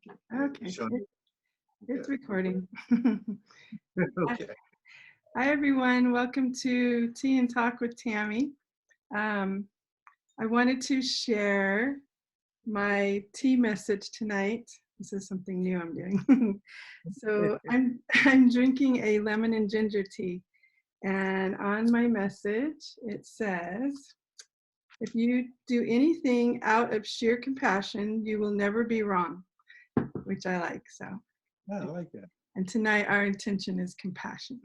Okay, it's recording. Okay. Hi, everyone. Welcome to Tea and Talk with Tammy. I wanted to share my tea message tonight. This is something new I'm doing. So I'm drinking a lemon and ginger tea, and on my message it says, "If you do anything out of sheer compassion, you will never be wrong," which I like. So. I like that. And tonight our intention is compassion.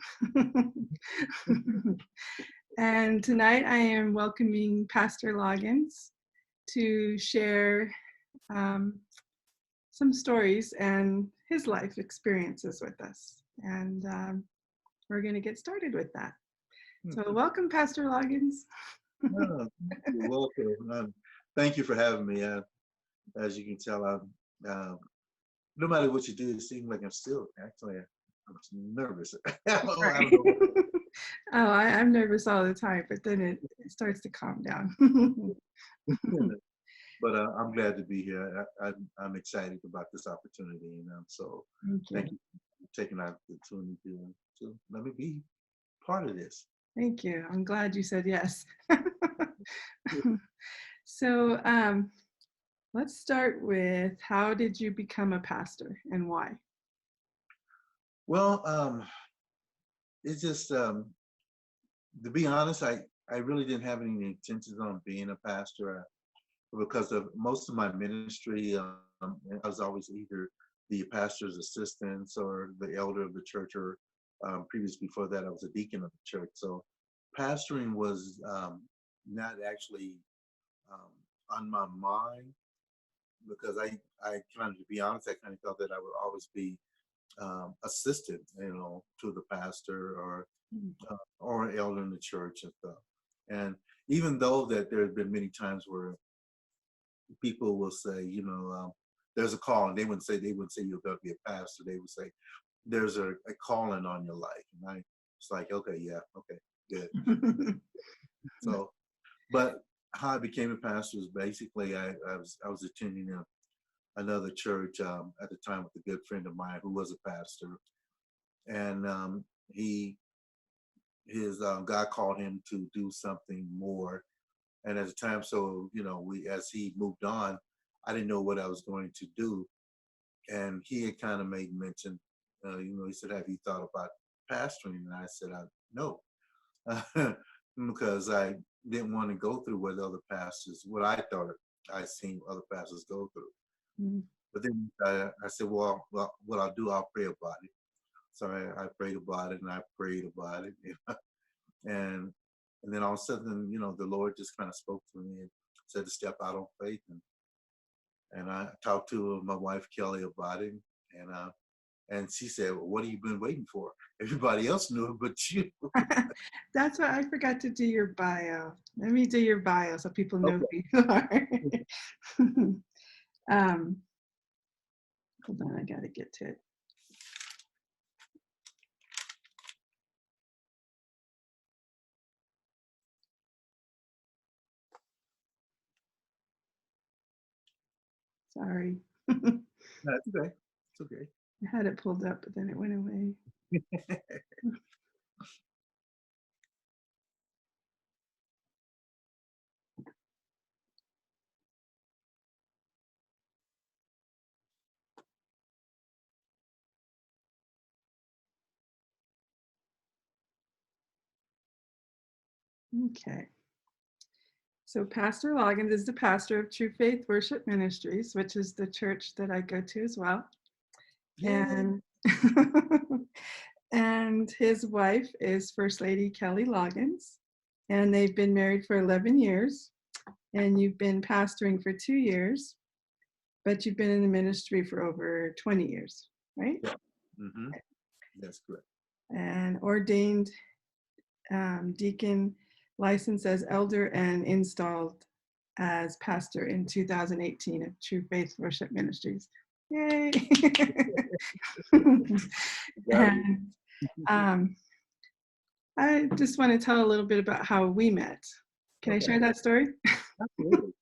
And tonight I am welcoming Pastor Loggins to share some stories and his life experiences with us. And we're going to get started with that. So welcome, Pastor Loggins. Oh, you're welcome. Thank you for having me. As you can tell, no matter what you do, it seems like I'm nervous. Right. Oh, I'm nervous all the time, but then it starts to calm down. But I'm glad to be here. I'm excited about this opportunity, so thank you for taking the opportunity to let me be part of this. Thank you. I'm glad you said yes. So let's start with, how did you become a pastor and why? Well, it's just, to be honest, I really didn't have any intentions on being a pastor because of most of my ministry. I was always either the pastor's assistant or the elder of the church, or previous before that, I was a deacon of the church. So pastoring was not actually on my mind, because I kind of, to be honest, I kind of felt that I would always be assistant, to the pastor or an elder in the church and stuff. And even though that there have been many times where people will say, there's a call, and they wouldn't say you're going to be a pastor. They would say there's a calling on your life. And it's like, okay, yeah, okay, good. So, but how I became a pastor is basically I was attending another church at the time with a good friend of mine who was a pastor, and God called him to do something more. And at the time, so as he moved on, I didn't know what I was going to do. And he had kind of made mention, he said, "Have you thought about pastoring?" And I said, "No," because I didn't want to go through what I thought I seen other pastors go through. Mm-hmm. But then I said, well, what I'll do, I'll pray about it. So I prayed about it, and I prayed about it, and then all of a sudden, the Lord just kind of spoke to me and said to step out on faith. And I talked to my wife, Kelly, about it. And she said, "Well, what have you been waiting for? Everybody else knew it, but you." That's why I forgot to do your bio. Let me do your bio so people know who you are. Hold on, I got to get to it. Sorry. That's okay. It's okay. I had it pulled up, but then it went away. Okay. So Pastor Loggins is the pastor of True Faith Worship Ministries, which is the church that I go to as well. Yeah. And his wife is First Lady Kelly Loggins, and they've been married for 11 years, and you've been pastoring for 2 years, but you've been in the ministry for over 20 years, right? Yeah. Mm-hmm. That's correct. And ordained deacon, licensed as elder, and installed as pastor in 2018 at True Faith Worship Ministries. Yay! And I just want to tell a little bit about how we met. Can I share that story? Absolutely.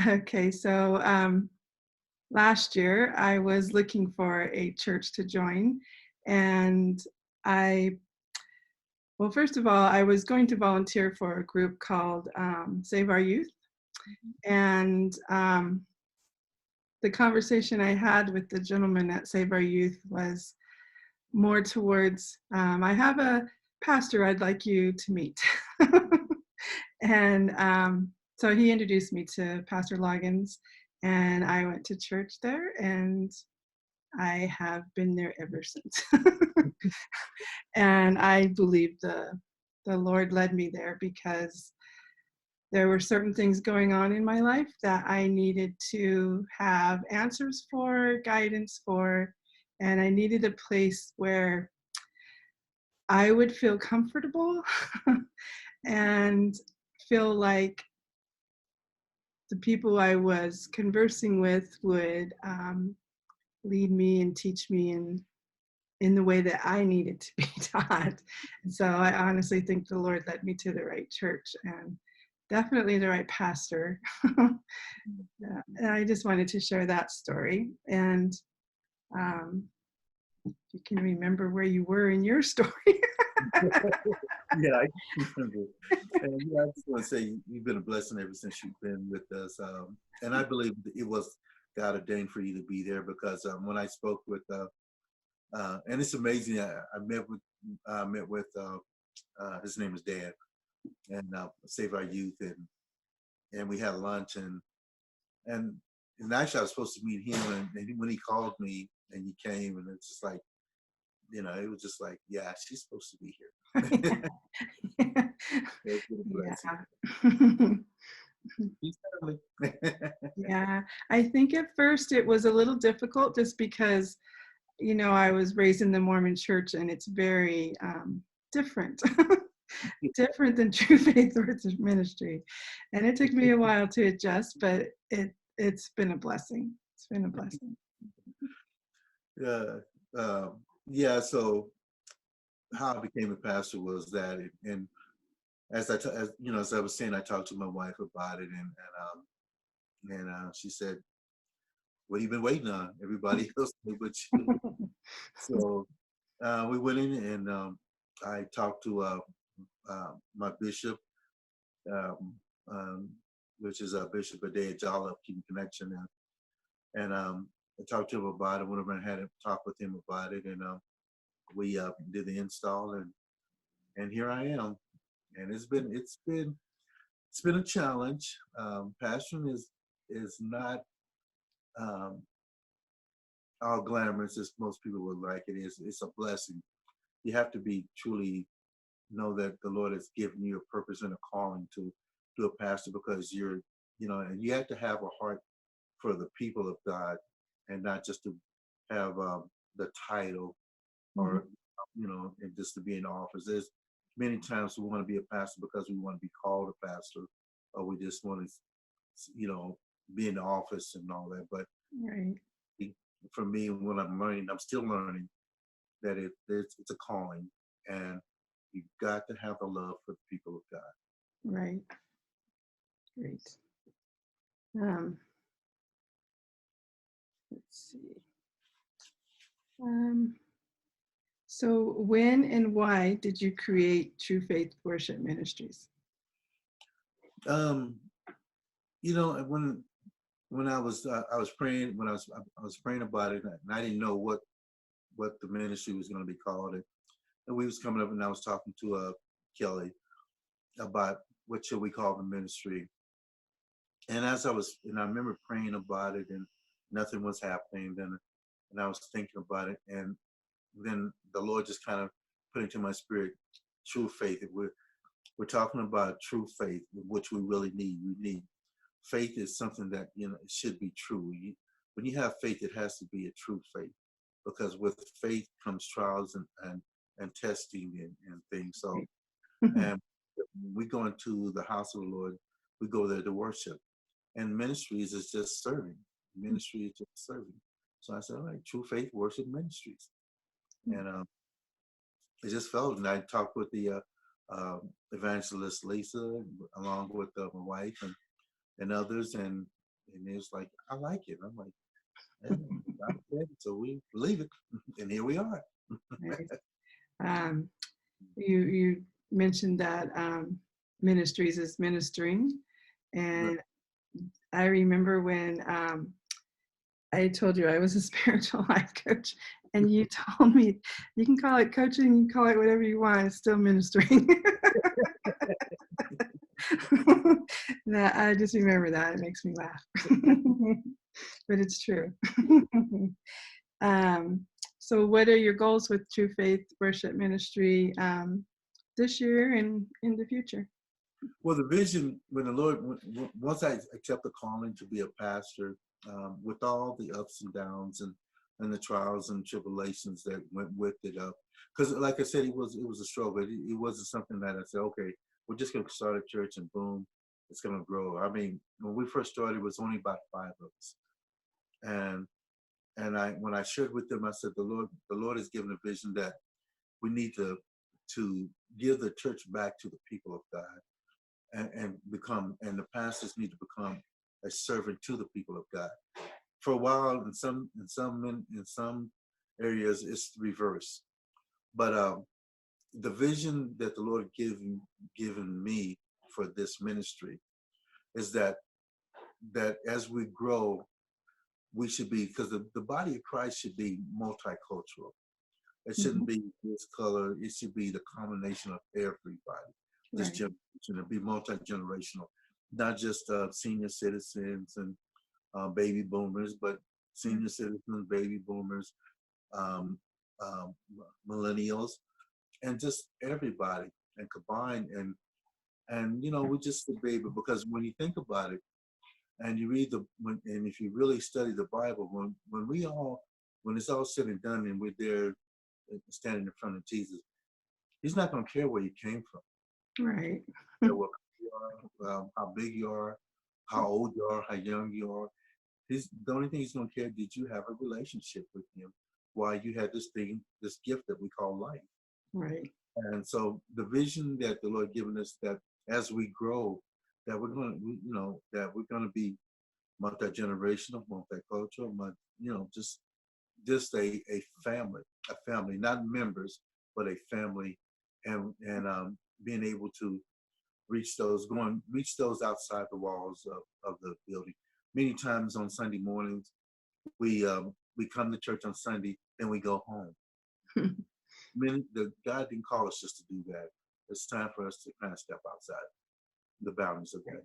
Okay, so last year I was looking for a church to join, and I well, first of all, I was going to volunteer for a group called Save Our Youth, and the conversation I had with the gentleman at Save Our Youth was more towards, I have a pastor I'd like you to meet. And so he introduced me to Pastor Loggins, and I went to church there, and I have been there ever since. And I believe the Lord led me there because there were certain things going on in my life that I needed to have answers for, guidance for, and I needed a place where I would feel comfortable and feel like the people I was conversing with would lead me and teach me in the way that I needed to be taught. And so I honestly think the Lord led me to the right church and definitely the right pastor. Yeah, and I just wanted to share that story. And if you can remember where you were in your story. Yeah, I remember. And I just want to say you've been a blessing ever since you've been with us. And I believe it was God ordained for you to be there because when I spoke with, and it's amazing. I met with his name is Dan, and Save Our Youth, and we had lunch, and actually I was supposed to meet him, and when he called me and he came, and it's just like, it was just like, yeah, she's supposed to be here. It's been a blessing. She's family. Yeah, I think at first it was a little difficult just because, I was raised in the Mormon church and it's very different, different than True Faith Worship Ministry. And it took me a while to adjust, but it's been a blessing. It's been a blessing. Yeah, yeah. So how I became a pastor was that, and as as I was saying, I talked to my wife about it, and she said, "What have you been waiting on? Everybody else knew but you." So we went in, and I talked to my bishop, um, um, which is Bishop Adea Jala of Keeping Connection, and I talked to him about it. Went over and had a talk with him about it, and we did the install, and here I am. And it's been a challenge. Pastoring is not um, all glamorous as most people would like it is. It's a blessing. You have to be truly know that the Lord has given you a purpose and a calling to a pastor because and you have to have a heart for the people of God and not just to have the title or and just to be in office. There's many times we want to be a pastor because we want to be called a pastor, or we just want to, be in the office and all that. But Right. for me, when I'm still learning that it's a calling, and you got to have a love for the people of God. Right. Great. Let's see. So when and why did you create True Faith Worship Ministries? Um, when I was praying, when I was praying about it, and I didn't know what the ministry was going to be called, and we was coming up, and I was talking to Kelly about what should we call the ministry. And and I remember praying about it, and nothing was happening. Then, and I was thinking about it, and then the Lord just kind of put into my spirit true faith. We're talking about true faith, which we really need. We need faith is something that it should be true. When you have faith, it has to be a true faith, because with faith comes trials and testing and things. So, and we go into the house of the Lord, we go there to worship, and ministries is just serving. Ministry is just serving. So I said, all right, True Faith Worship Ministries, and it just felt. And I talked with the evangelist Lisa, along with my wife and others, and it was like, I like it. I'm like, And God said it, so we believe it, and here we are. Right. Um, you mentioned that Ministries is ministering, and I remember when I told you I was a spiritual life coach, and you told me you can call it coaching, you can call it whatever you want, it's still ministering. That I just remember that. It makes me laugh. But it's true. um, so what are your goals with True Faith Worship Ministry this year and in the future? Well, the vision, when the Lord, once I accept the calling to be a pastor, with all the ups and downs and the trials and tribulations that went with it, because like I said, it was a struggle. It wasn't something that I said, okay, we're just going to start a church and boom, it's going to grow. I mean, when we first started, it was only about 5 of us, and when I shared with them, I said, the Lord has given a vision that we need to give the church back to the people of God. And the pastors need to become a servant to the people of God. For a while, in some areas, it's the reverse. But the vision that the Lord given me for this ministry is that as we grow, we should be, because the body of Christ should be multicultural. It shouldn't be this color. It should be the combination of everybody. This Right. generation to be multi-generational, not just senior citizens and baby boomers, but senior citizens, baby boomers, um, millennials, and just everybody, and combine and we just should be able, because when you think about it and you read and if you really study the Bible, when it's all said and done and we're there standing in front of Jesus, he's not going to care where you came from. Right. What you are, how big you are, how old you are, how young you are. The only thing he's going to care, did you have a relationship with him while you had this gift that we call life? Right. And so the vision that the Lord given us, that as we grow, that we're going to, that we're going to be multi-generational, multicultural, just a family, not members, but a family, and being able to reach those outside the walls of the building. Many times on Sunday mornings, we come to church on Sunday, then we go home. God didn't call us just to do that. It's time for us to kind of step outside the boundaries of that.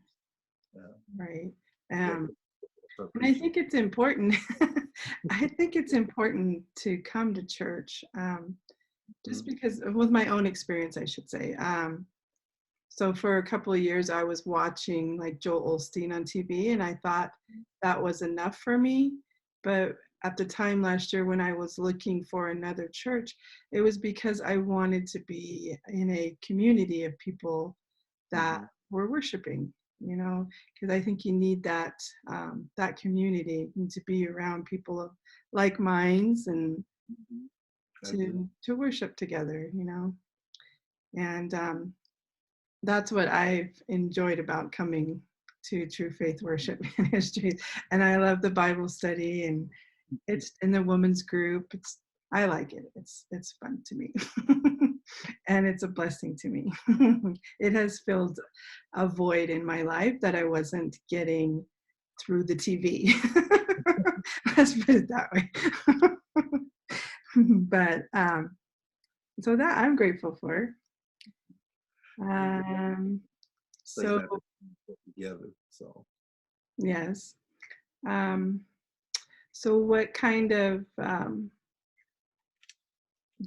Right. So And I think it's important. I think it's important to come to church, just because with my own experience, I should say. So for a couple of years, I was watching like Joel Osteen on TV, and I thought that was enough for me. But at the time last year when I was looking for another church, it was because I wanted to be in a community of people that were worshiping, because I think you need that community, and to be around people of like minds and to worship together, and that's what I've enjoyed about coming to True Faith Worship Ministries. And I love the Bible study, and it's in the women's group. I like it. It's fun to me. And it's a blessing to me. It has filled a void in my life that I wasn't getting through the TV. Let's put it that way. But so that I'm grateful for. So together. So yes. So what kind of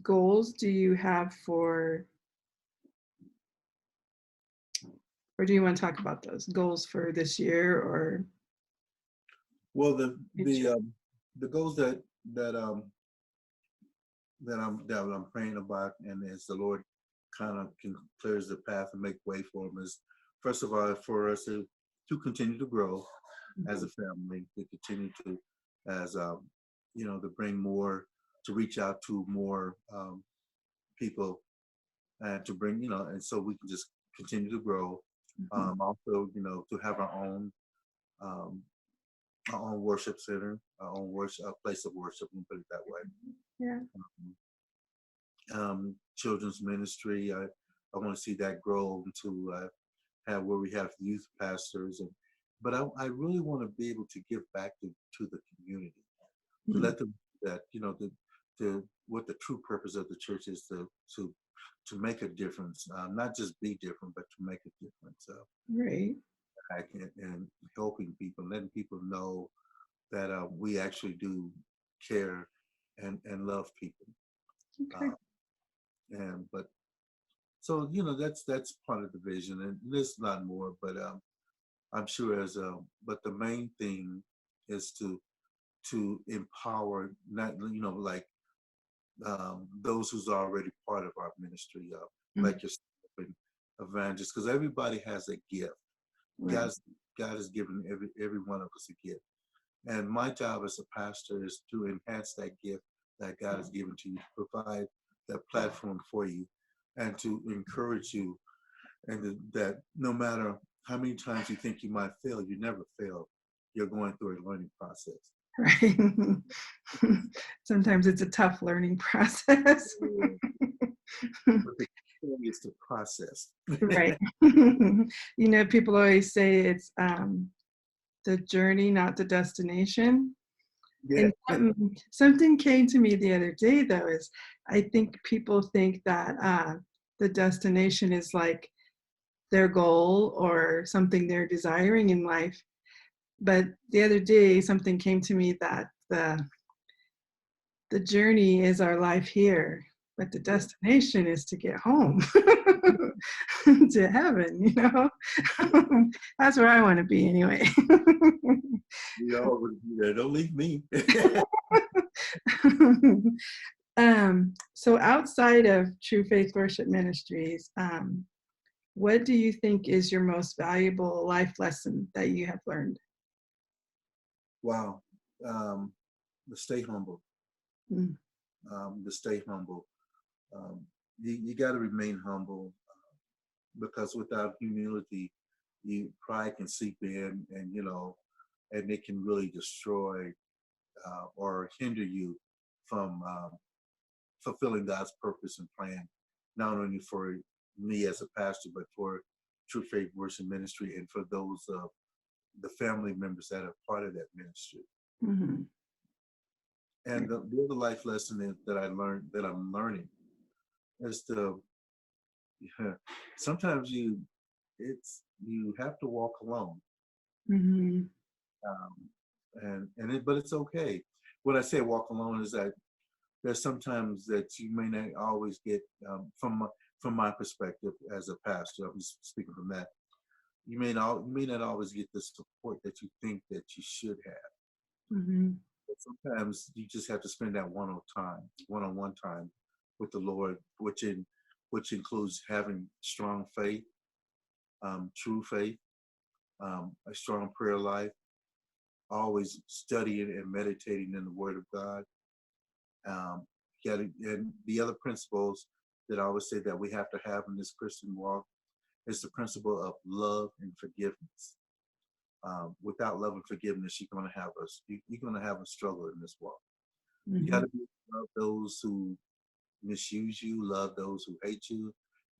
goals do you have or do you want to talk about those goals for this year or? Well, the goals that I'm praying about, and as the Lord kind of clears the path and make way for them, is first of all for us to continue to grow as a family, to continue to to bring more, to reach out to more people, and to bring and so we can just continue to grow. Also, to have our own our own worship center, our own worship, a place of worship, and put it that way. Yeah. Children's ministry, I want to see that grow into have where we have youth pastors, but I really want to be able to give back to the community, to let them that the what the true purpose of the church is to make a difference, not just be different, but to make a difference. Right. And helping people, letting people know that we actually do care and love people. Okay. But so that's part of the vision, and there's a lot more. But I'm sure but the main thing is to empower, not like those who's already part of our ministry, like yourself and evangelists, because everybody has a gift. Right. God has given every one of us a gift, and my job as a pastor is to enhance that gift that God has given to you, to provide that platform for you, and to encourage you, and that no matter how many times you think you might fail, you never fail. You're going through a learning process. Right. Sometimes it's a tough learning process. But the key is the process. Right. People always say it's the journey, not the destination. Yeah. And something came to me the other day, though, is I think people think that the destination is like their goal or something they're desiring in life. But the other day, something came to me that the journey is our life here, but the destination is to get home to heaven, That's where I want to be anyway. We all would be there. Don't leave me. So outside of True Faith Worship Ministries, what do you think is your most valuable life lesson that you have learned? Wow. To stay humble. Mm. To stay humble. You got to remain humble, because without humility, pride can seep in, and it can really destroy or hinder you from fulfilling God's purpose and plan, not only for me as a pastor, but for True Faith Worship Ministry, and for those the family members that are part of that ministry. Mm-hmm. And the other life lesson that I'm learning is sometimes you have to walk alone. Mm-hmm. But it's okay. When I say walk alone, is that there's sometimes that you may not always get, from my perspective as a pastor, I'm just speaking from that, you may not always get the support that you think that you should have. Mm-hmm. But sometimes you just have to spend that one-on-one time with the Lord, which includes having strong faith, true faith, a strong prayer life, always studying and meditating in the Word of God. And the other principles that I always say that we have to have in this Christian walk is the principle of love and forgiveness. Without love and forgiveness, you're going to have a struggle in this walk. Mm-hmm. You got to love those who misuse you, love those who hate you,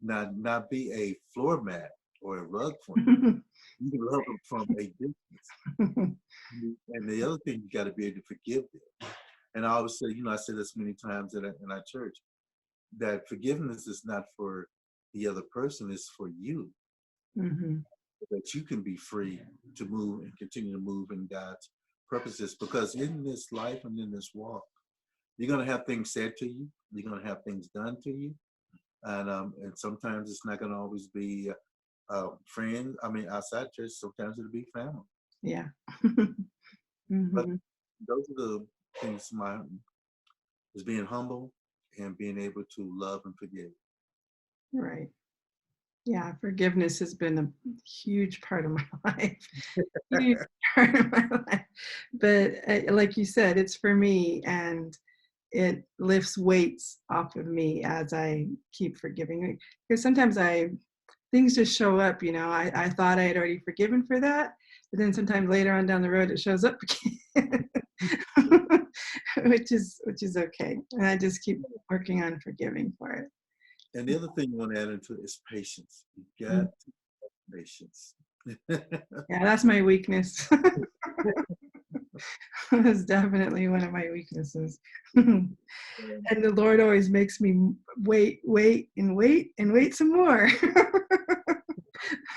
not be a floor mat or a rug for them. You can love them from a distance. And the other thing, you got to be able to forgive them. And I always say, I say this many times in our church, that forgiveness is not for the other person, it's for you. Mm-hmm. That you can be free to move and continue to move in God's purposes. Because in this life and in this walk, you're going to have things said to you. You're going to have things done to you. And sometimes it's not going to always be friends. I mean, outside church, sometimes it'll be family. Yeah. But Mm-hmm. those are the things is being humble and being able to love and forgive. Right. Yeah, forgiveness has been a huge part of my life. Huge part of my life. But like you said, it's for me, and it lifts weights off of me as I keep forgiving. Because sometimes things just show up, I thought I had already forgiven for that, but then sometimes later on down the road it shows up again. which is okay. And I just keep working on forgiving for it. And the other thing you want to add into it is patience. You got Mm. to have patience. Yeah, that's my weakness. That's definitely one of my weaknesses. And the Lord always makes me wait and wait some more.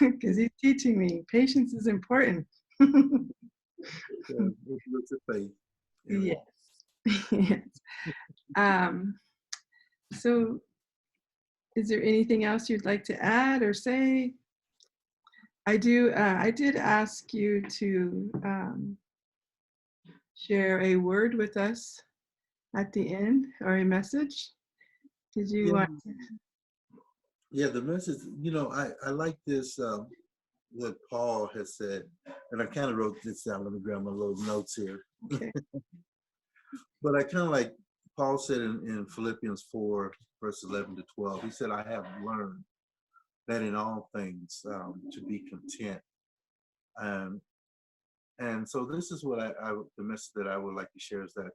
Because He's teaching me patience is important. It's a faith. Yes. Yes. So is there anything else you'd like to add or say? I did ask you to share a word with us at the end, or a message. Did you want to? Yeah, the message, I like this, what Paul has said, and I kind of wrote this down. Let me grab my little notes here. Okay. But I kind of like Paul said in Philippians 4, verses 11 to 12, he said, I have learned that in all things to be content. And so this is what the message that I would like to share is that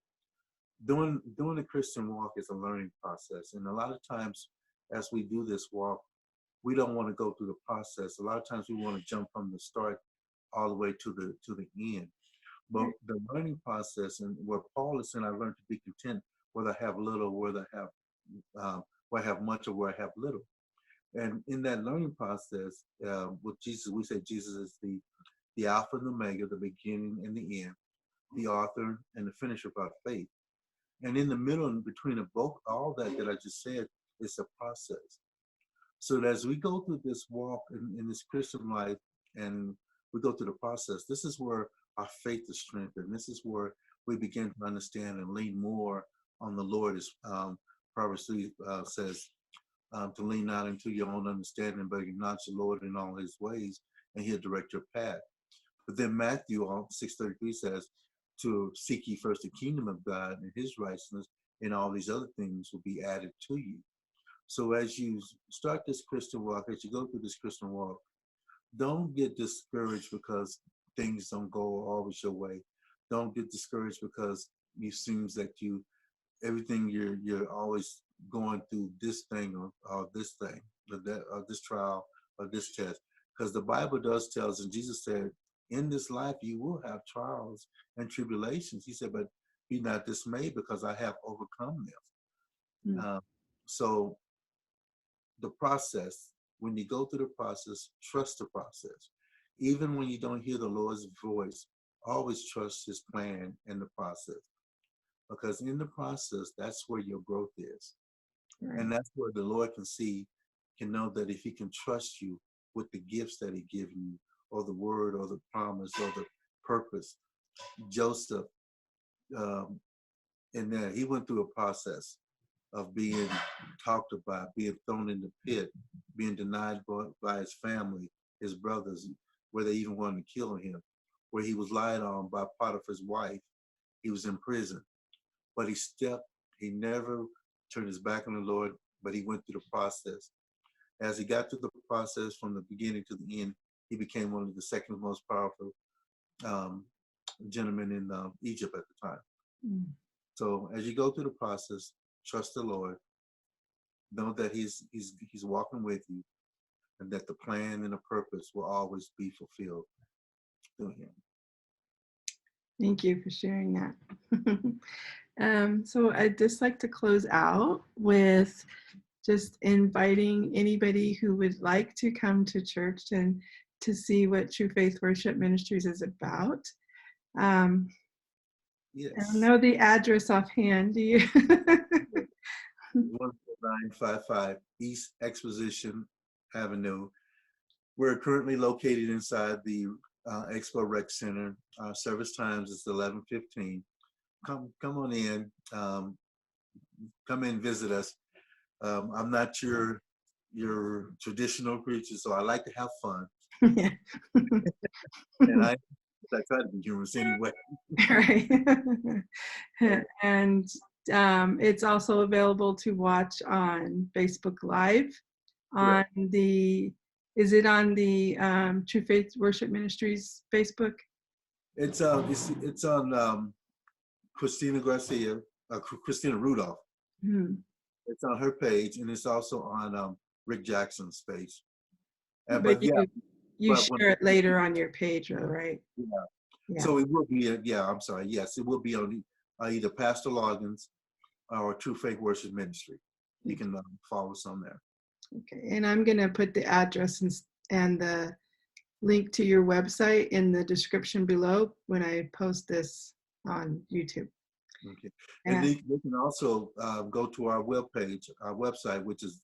doing the Christian walk is a learning process. And a lot of times as we do this walk, we don't want to go through the process. A lot of times we want to jump from the start all the way to the end. But the learning process, and where Paul is saying, I learned to be content, whether I have little, whether I have much, or where I have little. And in that learning process, with Jesus, we say Jesus is the Alpha and the Omega, the beginning and the end, the author and the finisher of our faith. And in the middle, in between of both, all that I just said, is a process. So that as we go through this walk in this Christian life, and we go through the process, this is where our faith is strengthened. This is where we begin to understand and lean more on the Lord, as Proverbs 3 says, to lean not into your own understanding, but acknowledge the Lord in all His ways, and He'll direct your path. But then Matthew 6:33 says, to seek ye first the kingdom of God and His righteousness, and all these other things will be added to you. So as you start this Christian walk, as you go through this Christian walk, don't get discouraged because things don't go always your way. Don't get discouraged because it seems that everything you're always going through this thing or this thing, or this trial or this test. Because the Bible does tell us, and Jesus said, in this life you will have trials and tribulations. He said, but be not dismayed, because I have overcome them. Mm. So the process, when you go through the process, trust the process. Even when you don't hear the Lord's voice, always trust His plan in the process. Because in the process, that's where your growth is. Right. And that's where the Lord can know that if He can trust you with the gifts that He given you, or the word, or the promise, or the purpose. Joseph, in there, he went through a process of being talked about, being thrown in the pit, being denied by his family, his brothers, where they even wanted to kill him, where he was lied on by Potiphar's wife. He was in prison. But he never turned his back on the Lord, but he went through the process. As he got through the process from the beginning to the end, he became one of the second most powerful gentlemen in Egypt at the time. Mm. So as you go through the process, trust the Lord. Know that He's walking with you, and that the plan and the purpose will always be fulfilled through Him. Thank you for sharing that. So I'd just like to close out with just inviting anybody who would like to come to church and to see what True Faith Worship Ministries is about. Yes. I don't know the address offhand. Do you? 14955 E Exposition Avenue. We're currently located inside the Expo Rec Center. Service times is 11:15. Come on in. Come in, visit us. I'm not your traditional preacher, so I like to have fun. Yeah. And I try to be humorous anyway. Right. And it's also available to watch on Facebook Live on the Is it on the True Faith Worship Ministries Facebook? It's on Christina Garcia, Christina Rudolph. It's on her page, and it's also on Rick Jackson's page. But yeah, you share it later on your page, right? Yeah. Yeah. So it will be, I'm sorry. Yes, it will be on either Pastor Loggins or True Faith Worship Ministry. You can follow us on there. Okay, and I'm going to put the address and the link to your website in the description below when I post this on YouTube. Okay. And they can also go to our webpage, our website, which is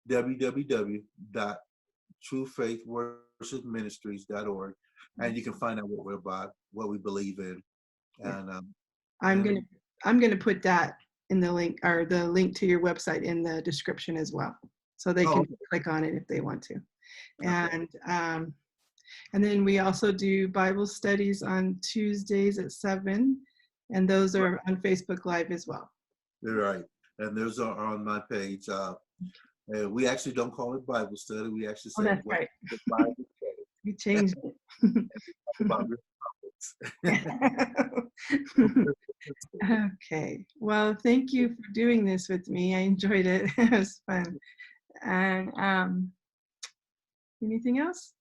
www.truefaithworshipministries.org, and you can find out what we're about, what we believe in. And I'm gonna put that in the link, or the link to your website in the description as well, so they can click on it if they want to. And then we also do Bible studies on Tuesdays at 7, and those are on Facebook Live as well. You're right, and those are on my page. We actually don't call it Bible study. We actually say that's right. Bible study. We changed it. Okay. Well, thank you for doing this with me. I enjoyed it. It was fun. And anything else?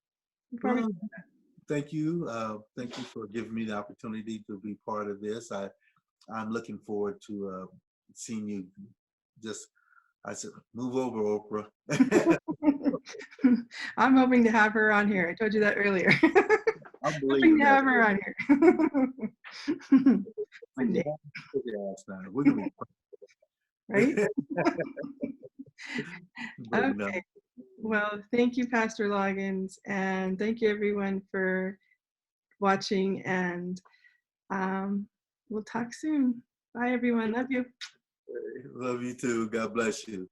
Thank you. Thank you for giving me the opportunity to be part of this. I'm looking forward to seeing you. I said, move over, Oprah. I'm hoping to have her on here. I told you that earlier. I'm hoping to have her on here. One day. Right? Okay. Well, thank you, Pastor Loggins, and thank you, everyone, for watching, and we'll talk soon. Bye, everyone. Love you. Love you too. God bless you.